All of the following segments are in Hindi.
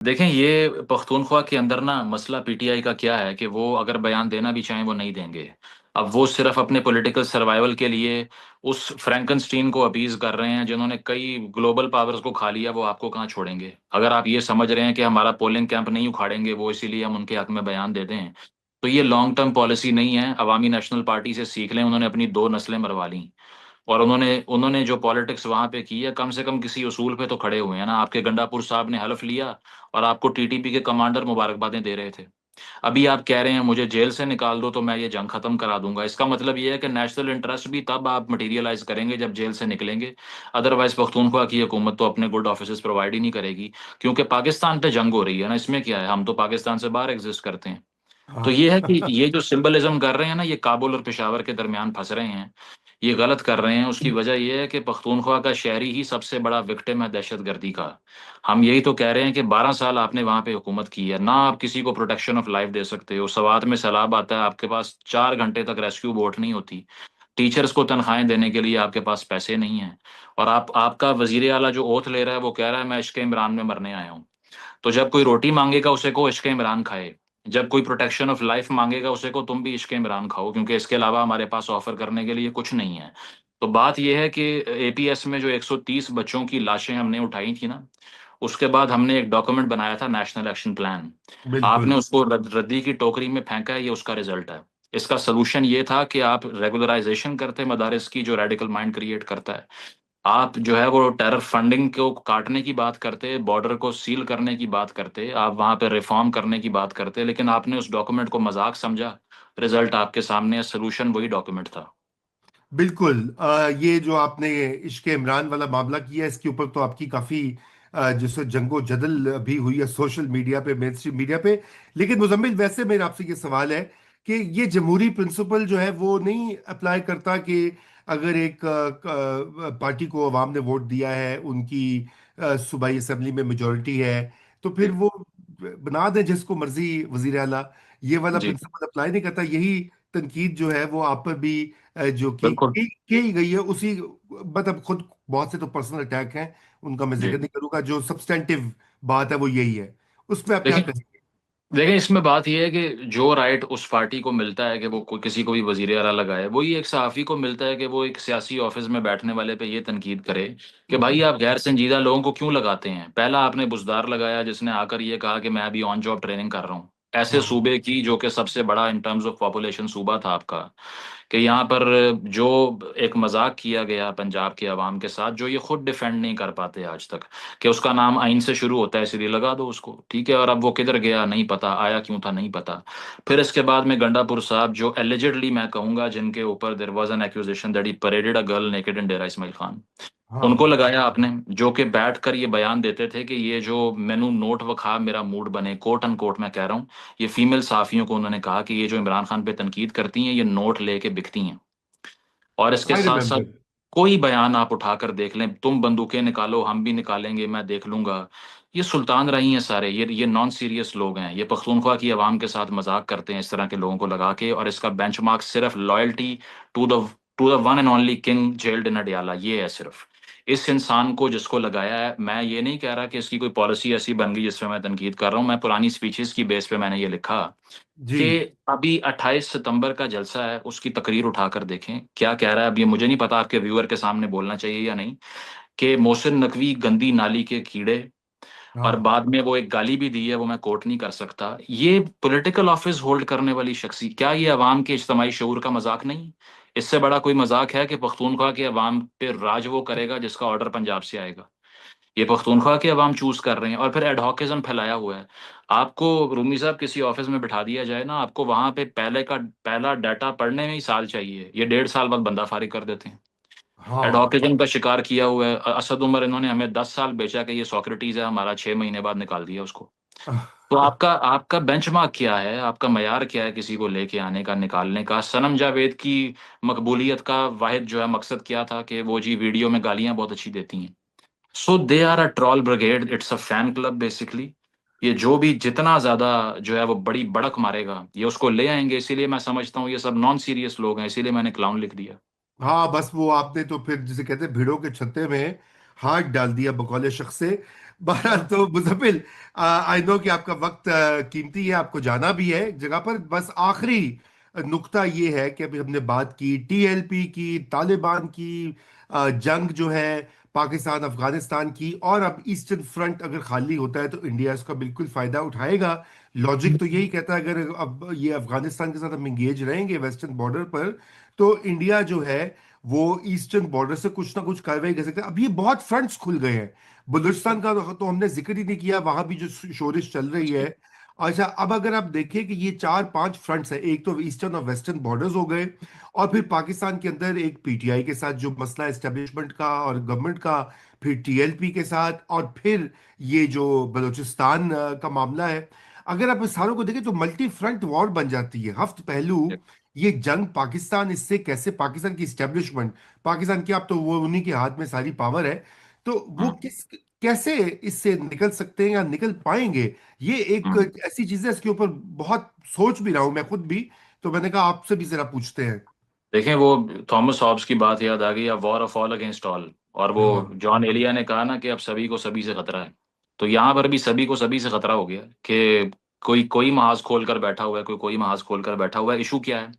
देखें, ये पख्तूनख्वा के अंदर ना मसला पीटीआई का क्या है कि वो अगर बयान देना भी चाहें वो नहीं देंगे। अब वो सिर्फ अपने पॉलिटिकल सर्वाइवल के लिए उस फ्रैंकनस्टीन को अपीज कर रहे हैं जिन्होंने कई ग्लोबल पावर्स को खा लिया। वो आपको कहाँ छोड़ेंगे? अगर आप ये समझ रहे हैं कि हमारा पोलिंग कैंप नहीं उखाड़ेंगे वो, इसीलिए हम उनके हक में बयान दे दें, तो ये लॉन्ग टर्म पॉलिसी नहीं है। अवामी नेशनल पार्टी से सीख लें, उन्होंने अपनी दो नस्लें मरवा ली। और उन्होंने उन्होंने जो पॉलिटिक्स वहां पे की है, कम से कम किसी उसूल पे तो खड़े हुए हैं ना। आपके गंडापुर साहब ने हलफ लिया और आपको टीटीपी के कमांडर मुबारकबादें दे रहे थे। अभी आप कह रहे हैं मुझे जेल से निकाल दो तो मैं ये जंग खत्म करा दूंगा। इसका मतलब ये है कि नेशनल इंटरेस्ट भी तब आप मटेरियलाइज करेंगे जब जेल से निकलेंगे। अदरवाइज पख्तूनख्वा की हुकूमत तो अपने गुड ऑफिसर्स प्रोवाइड ही नहीं करेगी, क्योंकि पाकिस्तान पे जंग हो रही है ना। इसमें क्या है, हम तो पाकिस्तान से बाहर एग्जिस्ट करते हैं। तो हाँ। ये है कि ये जो सिंबलिज्म कर रहे हैं ना, ये काबुल और पेशावर के दरमियान फंस रहे हैं, ये गलत कर रहे हैं। उसकी वजह ये है कि पख्तूनख्वा का शहरी ही सबसे बड़ा विक्टिम है दहशतगर्दी का। हम यही तो कह रहे हैं कि 12 साल आपने वहां पे हुकूमत की है ना, आप किसी को प्रोटेक्शन ऑफ लाइफ दे सकते हो। सवात में सैलाब आता है, आपके पास 4 घंटे तक रेस्क्यू बोट नहीं होती। टीचर्स को तनख्वाहें देने के लिए आपके पास पैसे नहीं है। और आपका वजीर आला जो ओथ ले रहा है वो कह रहा है मैं इश्क इमरान में मरने आया हूँ। तो जब कोई रोटी मांगेगा उसे को इश्क इमरान खाए, जब कोई प्रोटेक्शन ऑफ लाइफ मांगेगा उसे को तुम भी इश्क इमरान खाओ, क्योंकि इसके अलावा हमारे पास ऑफर करने के लिए कुछ नहीं है। तो बात यह है कि एपीएस में जो 130 बच्चों की लाशें हमने उठाई थी ना, उसके बाद हमने एक डॉक्यूमेंट बनाया था, नेशनल एक्शन प्लान। आपने बिल्कुल। उसको रद्दी की टोकरी में फेंका है, ये उसका रिजल्ट है। इसका सोल्यूशन ये था कि आप रेगुलराइजेशन करते मदारिस की, जो रेडिकल माइंड क्रिएट करता है। आप जो है वो टेरर फंडिंग को काटने की बात करते, बॉर्डर को सील करने की बात करते, आप वहां पे रिफॉर्म करने की बात करते, लेकिन आपने उस डॉक्यूमेंट को मजाक समझा। रिजल्ट आपके सामने है, सोल्यूशन वही डॉक्यूमेंट था। बिल्कुल। ये जो आपने इश्क इमरान वाला मामला किया, इसके ऊपर तो आपकी काफी जिससे जंगो जदल भी हुई है सोशल मीडिया पे, मेन स्ट्रीम मीडिया पे। लेकिन मुजम्मिल, वैसे मेरा आपसे ये सवाल है कि ये जमहूरी प्रिंसिपल जो है वो नहीं अप्लाई करता कि अगर एक पार्टी को अवाम ने वोट दिया है, उनकी सूबाई असेंबली में मेजोरिटी है, तो फिर जी। वो बना दें जिसको मर्जी वजीर आला। ये वाला जी। प्रिंसिपल अप्लाई नहीं करता। यही तनकीद जो है वो आप पर भी जो बिल्कुल। की गई है उसी, मतलब खुद बहुत से तो पर्सनल अटैक हैं, उनका मैं जी। जिक्र नहीं करूंगा। जो सब्सटेंटिव बात है वो यही है। उसमें आप क्या देखिए, कहेंगे? इसमें बात यह है कि जो राइट उस पार्टी को मिलता है कि वो कोई किसी को भी वजीर आला लगाए, वही एक सहाफ़ी को मिलता है कि वो एक सियासी ऑफिस में बैठने वाले पे ये तनकीद करे कि भाई आप गैर संजीदा लोगों को क्यों लगाते हैं। पहला आपने बुजदार लगाया जिसने आकर ये कहा कि मैं अभी ऑन जॉब ट्रेनिंग कर रहा हूँ, ऐसे हाँ। सूबे की जो कि सबसे बड़ा इन टर्म्स ऑफ पॉपुलेशन सूबा था आपका। कि यहाँ पर जो एक मजाक किया गया पंजाब के अवाम के साथ, जो ये खुद डिफेंड नहीं कर पाते आज तक, कि उसका नाम आइन से शुरू होता है इसलिए लगा दो उसको, ठीक है। और अब वो किधर गया नहीं पता, आया क्यों था नहीं पता। फिर इसके बाद में गंडापुर साहब, जो एलिजिडली मैं कहूंगा जिनके ऊपर there was an accusation that he paraded a girl naked in Dera Ismail Khan, उनको हाँ। लगाया आपने। जो कि बैठ कर ये बयान देते थे कि ये जो मैनू नोट वखा मेरा मूड बने, कोट अन कोट मैं कह रहा हूँ, ये फीमेल सहाफियों को उन्होंने कहा कि ये जो इमरान खान पे तनकीद करती हैं ये नोट लेके बिकती हैं। और इसके आई साथ साथ रिमेम्बर। कोई बयान आप उठाकर देख लें, तुम बंदूकें निकालो हम भी निकालेंगे, मैं देख लूंगा, ये सुल्तान रही हैं सारे, ये नॉन सीरियस लोग हैं। ये पख्तूनख्वा की आवाम के साथ मजाक करते हैं इस तरह के लोगों को लगा के, और इसका बेंचमार्क सिर्फ loyalty to the to the one and only king jailed in Adiala, ये है सिर्फ। इस इंसान को जिसको लगाया है, मैं ये नहीं कह रहा कि इसकी कोई पॉलिसी ऐसी बन गई जिसपे मैं तनकीद कर रहा हूँ, मैं पुरानी स्पीचेस की बेस पे मैंने ये लिखा जी। कि अभी 28 सितंबर का जलसा है, उसकी तकरीर उठाकर देखें क्या कह रहा है। अब ये मुझे नहीं पता आपके व्यूअर के सामने बोलना चाहिए या नहीं, कि मोहसिन नकवी गंदी नाली के कीड़े, और हाँ। बाद में वो एक गाली भी दी है, वो मैं कोट नहीं कर सकता। ये पॉलिटिकल ऑफिस होल्ड करने वाली शख्सी, क्या ये अवाम के इज्तमाही शऊर का मजाक नहीं? इससे बड़ा कोई मजाक है कि पख्तूनख्वा के अवाम पे राज वो करेगा जिसका ऑर्डर पंजाब से आएगा? ये पख्तूनख्वा के अवाम चूज कर रहे हैं, और फिर एडहॉकिज्म फैलाया हुआ है। आपको रूमी साहब किसी ऑफिस में बिठा दिया जाए ना, आपको वहां पे पहला डाटा पढ़ने में ही साल चाहिए, ये 1.5 साल बाद बंदा फारिग कर देते हैं। हाँ। एडहॉकिज्म का शिकार किया हुआ है असद उमर, इन्होंने हमें 10 साल बेचा कि ये सोक्रेटिस है हमारा, 6 महीने बाद निकाल दिया उसको। तो आपका आपका बेंचमार्क क्या है, आपका मयार क्या है किसी को लेके आने का, निकालने का? सनम जावेद की मकबूलियत का वाहिद जो है मकसद क्या था, कि वो जी वीडियो में गालियां बहुत अच्छी देती हैं। So they are a troll brigade, it's a fan club basically. ये जो भी जितना ज्यादा जो है वो बड़ी बड़क मारेगा ये उसको ले आएंगे, इसीलिए मैं समझता हूँ ये सब नॉन सीरियस लोग हैं, इसीलिए मैंने क्लाउन लिख दिया। हाँ, बस वो आपने तो फिर जिसे कहते हैं भिड़ों के छत्ते में हाथ डाल दिया बकौले शख्स से। बहरहाल तो मुजम्मिल, आई नो कि आपका वक्त कीमती है, आपको जाना भी है एक जगह पर। बस आखिरी नुक्ता ये है कि अभी हमने बात की टीएलपी की, तालिबान की, जंग जो है पाकिस्तान अफगानिस्तान की, और अब ईस्टर्न फ्रंट अगर खाली होता है तो इंडिया इसका बिल्कुल फायदा उठाएगा। लॉजिक तो यही कहता है, अगर अब ये अफगानिस्तान के साथ हम इंगेज रहेंगे वेस्टर्न बॉर्डर पर, तो इंडिया जो है वो ईस्टर्न बॉर्डर से कुछ ना कुछ कार्रवाई कर सकता है। अब ये बहुत फ्रंट्स खुल गए हैं। बलूचिस्तान का तो हमने जिक्र ही नहीं किया, वहां भी जो शोरिश चल रही है। अच्छा, अब अगर आप देखें कि ये चार पांच फ्रंट्स है, एक तो ईस्टर्न और वेस्टर्न बॉर्डर्स हो गए, और फिर पाकिस्तान के अंदर एक पीटीआई के साथ जो मसला एस्टेब्लिशमेंट का और गवर्नमेंट का, फिर टीएलपी के साथ, और फिर ये जो बलूचिस्तान का मामला है। अगर आप इस सारों को देखें तो मल्टी फ्रंट वॉर बन जाती है। हफ्त पहलू ये जंग पाकिस्तान, इससे कैसे पाकिस्तान की एस्टेब्लिशमेंट, पाकिस्तान की, अब तो वो उन्हीं के हाथ में सारी पावर है, तो वो हम्म, किस कैसे इससे निकल सकते हैं या निकल पाएंगे, ये एक हम्म। ऐसी चीज है इसके ऊपर बहुत सोच भी रहा हूं मैं खुद भी। तो मैंने कहा आपसे भी जरा पूछते हैं। देखें, वो थॉमस हॉब्स की बात याद आ गई, अब war of all against all. और वो हाँ। जॉन एलिया ने कहा ना कि अब सभी को सभी से खतरा है। तो यहाँ पर भी सभी को सभी से खतरा हो गया कि कोई कोई महाज खोल कर बैठा हुआ है, कोई कोई महाज खोल कर बैठा हुआ है। इशू क्या है?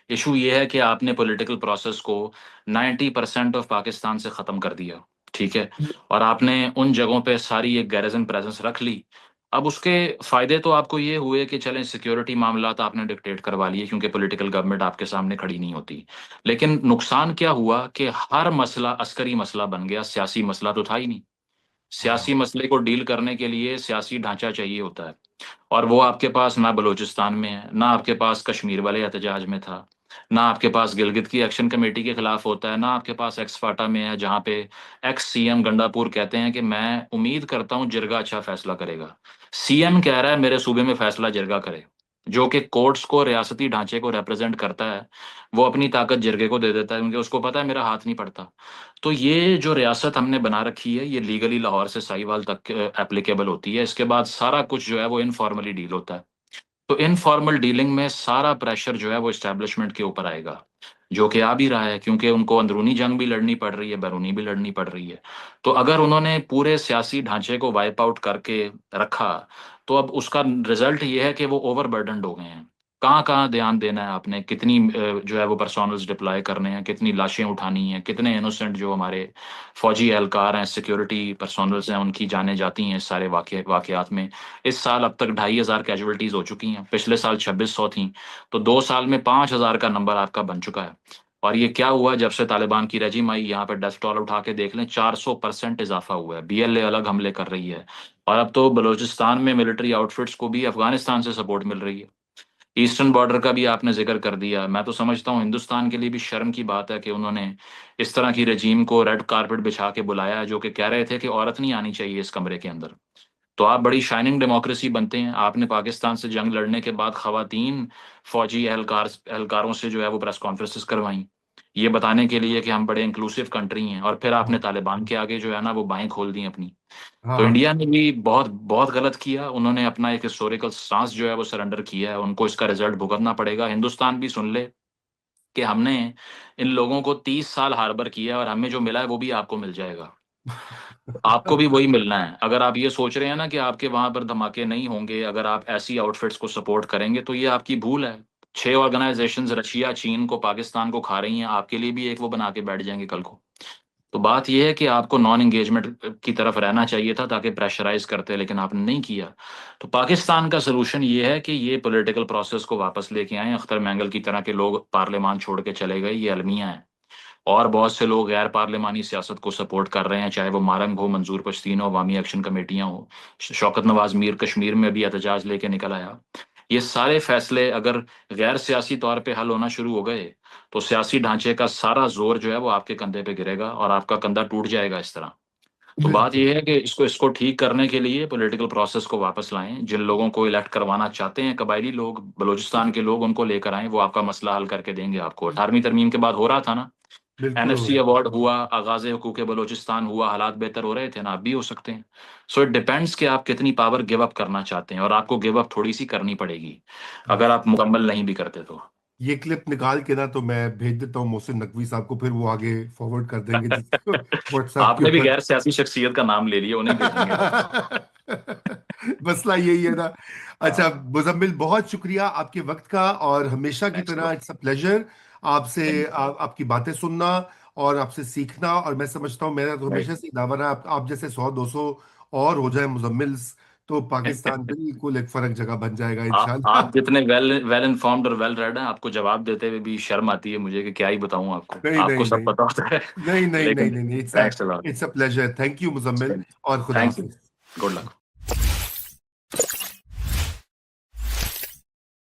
इशू ये है कि आपने पॉलिटिकल प्रोसेस को 90% ऑफ पाकिस्तान से खत्म कर दिया। ठीक है। और आपने उन जगहों पे सारी एक गैरिजन प्रेजेंस रख ली। अब उसके फायदे तो आपको ये हुए कि चलें, सिक्योरिटी मामला तो आपने डिक्टेट करवा लिए क्योंकि पॉलिटिकल गवर्नमेंट आपके सामने खड़ी नहीं होती। लेकिन नुकसान क्या हुआ कि हर मसला अस्करी मसला बन गया, सियासी मसला तो था ही नहीं। सियासी हाँ। मसले को डील करने के लिए सियासी ढांचा चाहिए होता है। और वो आपके पास ना बलूचिस्तान में है, ना आपके पास कश्मीर वाले एहतजाज में था, ना आपके पास गिलगित की एक्शन कमेटी के खिलाफ होता है, ना आपके पास एक्स फाटा में है, जहां पे एक्स सीएम गंडापुर कहते हैं कि मैं उम्मीद करता हूं जिरगा अच्छा फैसला करेगा। सीएम कह रहा है मेरे सूबे में फैसला जिरगा करे, जो कि कोर्ट्स को, रियासती ढांचे को रिप्रेजेंट करता है। वो अपनी ताकत जिरगे को दे देता है क्योंकि उसको पता है मेरा हाथ नहीं पड़ता। तो ये जो रियासत हमने बना रखी है, ये लीगली लाहौर से साहिवाल तक एप्लीकेबल होती है। इसके बाद सारा कुछ जो है वो इनफॉर्मली डील होता है। तो इनफॉर्मल डीलिंग में सारा प्रेशर जो है वो एस्टेब्लिशमेंट के ऊपर आएगा, जो कि आ भी रहा है क्योंकि उनको अंदरूनी जंग भी लड़नी पड़ रही है, बैरूनी भी लड़नी पड़ रही है। तो अगर उन्होंने पूरे सियासी ढांचे को वाइप आउट करके रखा, तो अब उसका रिजल्ट ये है कि वो ओवरबर्डनड हो गए हैं। कहाँ कहाँ ध्यान देना है आपने, कितनी जो है वो पर्सोनल्स डिप्लॉय करने हैं, कितनी लाशें उठानी हैं, कितने इनोसेंट जो हमारे फौजी एहलकार हैं, सिक्योरिटी पर्सोनल्स हैं, उनकी जानें जाती हैं इस सारे वाकयात में। इस साल अब तक 2,500 कैजुअलिटीज हो चुकी हैं, पिछले साल 2,600 थी। तो 2 साल में 5,000 का नंबर आपका बन चुका है। और ये क्या हुआ, जब से तालिबान की रजीम आई, यहाँ पे डेस्क टॉल उठा के देख लें, 400% इजाफा हुआ है। बीएलए अलग हमले कर रही है। और अब तो बलूचिस्तान में मिलिट्री आउटफिट्स को भी अफगानिस्तान से सपोर्ट मिल रही है। ईस्टर्न बॉर्डर का भी आपने जिक्र कर दिया। मैं तो समझता हूँ हिंदुस्तान के लिए भी शर्म की बात है कि उन्होंने इस तरह की रजीम को रेड कारपेट बिछा के बुलाया है, जो कि कह रहे थे कि औरत नहीं आनी चाहिए इस कमरे के अंदर। तो आप बड़ी शाइनिंग डेमोक्रेसी बनते हैं, आपने पाकिस्तान से जंग लड़ने के बाद खवातीन फौजी एहलकारों से जो है वो प्रेस कॉन्फ्रेंसेस करवाई, ये बताने के लिए कि हम बड़े इंक्लूसिव कंट्री हैं। और फिर आपने तालिबान के आगे जो है ना वो बाहें खोल दी अपनी। तो हाँ। इंडिया ने भी बहुत बहुत गलत किया, उन्होंने अपना एक हिस्टोरिकल स्टांस जो है वो सरेंडर किया है। उनको इसका रिजल्ट भुगतना पड़ेगा। हिंदुस्तान भी सुन ले कि हमने इन लोगों को 30 साल हार्बर किया है और हमें जो मिला है वो भी आपको मिल जाएगा। आपको भी वही मिलना है। अगर आप ये सोच रहे हैं ना कि आपके वहां पर धमाके नहीं होंगे अगर आप ऐसी आउटफिट्स को सपोर्ट करेंगे, तो ये आपकी भूल है। 6 ऑर्गेनाइजेशंस रशिया, चीन को, पाकिस्तान को खा रही हैं, आपके लिए भी एक वो बना के बैठ जाएंगे कल को। तो बात यह है कि आपको नॉन एंगेजमेंट की तरफ रहना चाहिए था ताकि प्रेशराइज करते, लेकिन आपने नहीं किया। तो पाकिस्तान का सलूशन ये है कि ये पॉलिटिकल प्रोसेस को वापस लेके आए। अख्तर मैंगल की तरह के लोग पार्लियामान छोड़ के चले गए, ये अलमिया है। और बहुत से लोग गैर पार्लियामानी सियासत को सपोर्ट कर रहे हैं, चाहे वो मारंग हो, मंजूर पश्तीन हो, अवामी एक्शन कमेटियां हो। शौकत नवाज मीर कश्मीर में भी एहतजाज लेके निकल आया। ये सारे फैसले अगर गैर सियासी तौर पे हल होना शुरू हो गए, तो सियासी ढांचे का सारा जोर जो है वो आपके कंधे पे गिरेगा और आपका कंधा टूट जाएगा इस तरह। तो बात बिल्कुल। यह है कि इसको इसको ठीक करने के लिए पॉलिटिकल प्रोसेस को वापस लाएं। जिन लोगों को इलेक्ट करवाना चाहते हैं, कबायली लोग, बलूचिस्तान के लोग, उनको लेकर आए, वो आपका मसला हल करके देंगे आपको। 18वीं तरमीम के बाद हो रहा था ना, बिल्कुल हो एनएफसी रहा अवार्ड हुआ, आगाज हुकूक बलोचिस्तान हुआ, हालात बेहतर हो रहे थे ना, अब भी हो सकते हैं। सो इट डिपेंड्स कि आप कितनी पावर गिव अप करना चाहते हैं, और आपको गिव अप थोड़ी सी करनी पड़ेगी है। अगर आप मुकम्मल नहीं भी करते तो। ये क्लिप निकाल के ना तो मैं भेज देता हूँ मोहसिन नकवी साहब को, फिर वो आगे फॉरवर्ड कर देंगे जिसको व्हाट्सएप के आपने भी ऊपर। गैर सियासी शख्सियत का नाम ले लिया, उन्हें भेजेंगे हम। मसला यही है ना। अच्छा हाँ, मुजम्मिल, बहुत शुक्रिया आपके वक्त का, और हमेशा की थैंक्स तरह ब्रो। इट्स अ प्लेजर आपसे थैंक यू। आपकी बातें सुनना और आपसे सीखना। और मैं समझता हूँ, मेरा तो हमेशा से दावा रहा, आप जैसे 100-200 और हो जाए मुजम्मिल, तो पाकिस्तान बिल्कुल एक फर्क जगह बन जाएगा आप इंशाल्लाह। जितने वेल वेल इन्फॉर्म्ड और वेल रेड हैं, आपको जवाब देते हुए भी शर्म आती है मुझे कि क्या ही बताऊं आपको, नहीं आपको नहीं सब नहीं पता होता है। नहीं नहीं नहीं लेकिन नहीं नहीं, thanks a lot. It's a pleasure. Thank you Muzammil, और खुदा thank you. Hafiz. Good luck.